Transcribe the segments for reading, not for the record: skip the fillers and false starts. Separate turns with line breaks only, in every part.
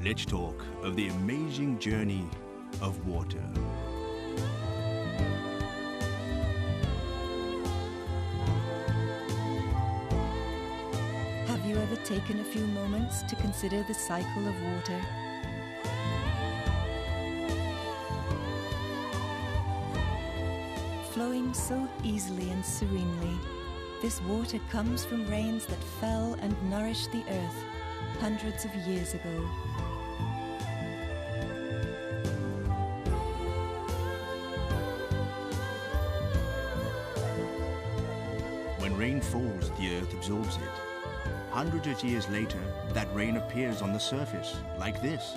Let's talk of the amazing journey of water.
Have you ever taken a few moments to consider the cycle of water? Flowing so easily and serenely, this water comes from rains that fell and nourished the earth hundreds of years ago.
When rain falls, the earth absorbs it. Hundreds of years later, that rain appears on the surface, like this.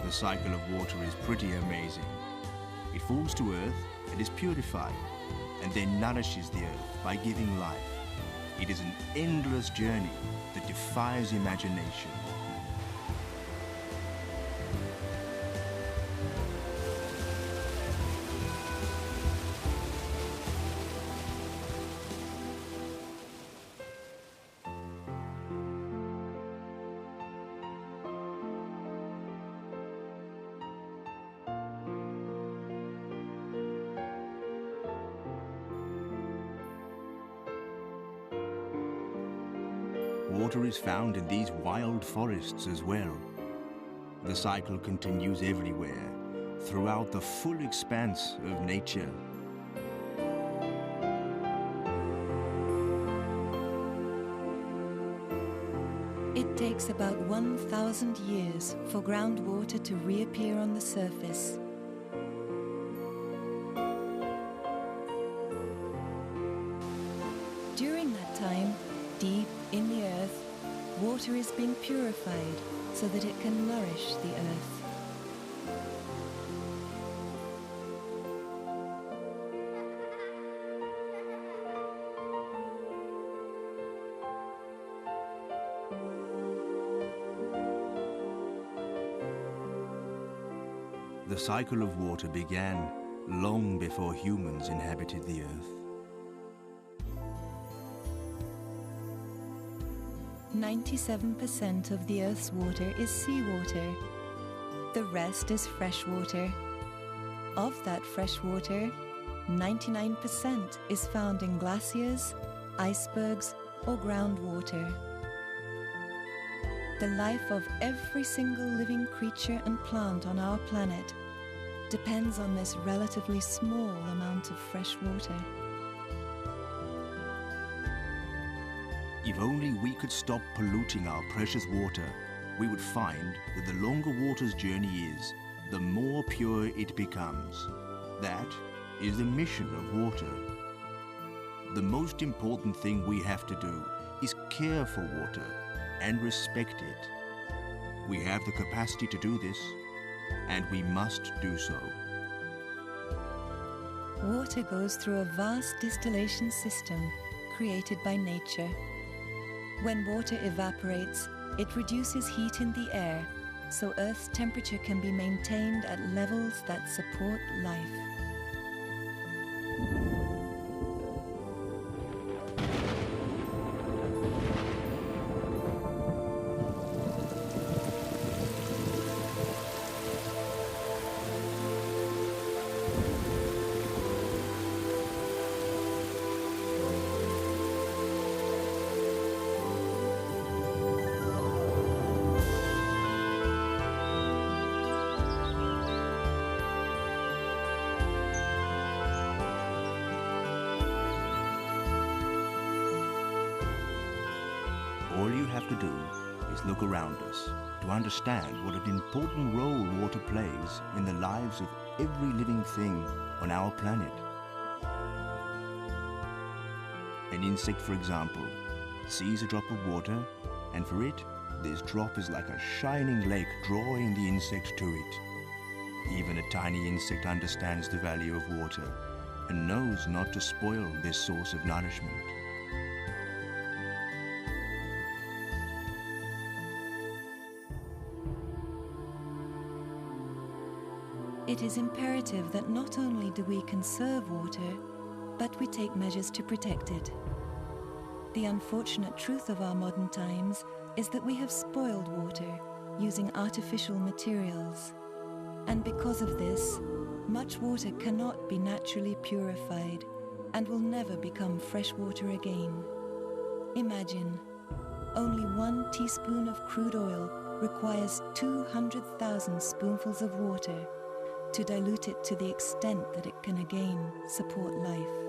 The cycle of water is pretty amazing. It falls to earth and is purified, and then nourishes the earth by giving life. It is an endless journey that defies imagination. Water is found in these wild forests as well. The cycle continues everywhere, throughout the full expanse of nature.
It takes about 1,000 years for groundwater to reappear on the surface. During that time, deep in the earth, water is being purified so that it can nourish the earth.
The cycle of water began long before humans inhabited the earth.
97% of the Earth's water is seawater. The rest is fresh water. Of that fresh water, 99% is found in glaciers, icebergs, or groundwater. The life of every single living creature and plant on our planet depends on this relatively small amount of fresh water.
If only we could stop polluting our precious water, we would find that the longer water's journey is, the more pure it becomes. That is the mission of water. The most important thing we have to do is care for water and respect it. We have the capacity to do this, and we must do so.
Water goes through a vast distillation system created by nature. When water evaporates, it reduces heat in the air, so Earth's temperature can be maintained at levels that support life.
All you have to do is look around us to understand what an important role water plays in the lives of every living thing on our planet. An insect, for example, sees a drop of water, and for it, this drop is like a shining lake drawing the insect to it. Even a tiny insect understands the value of water and knows not to spoil this source of nourishment.
It is imperative that not only do we conserve water, but we take measures to protect it. The unfortunate truth of our modern times is that we have spoiled water using artificial materials. And because of this, much water cannot be naturally purified and will never become fresh water again. Imagine, only 1 teaspoon of crude oil requires 200,000 spoonfuls of water to dilute it to the extent that it can again support life.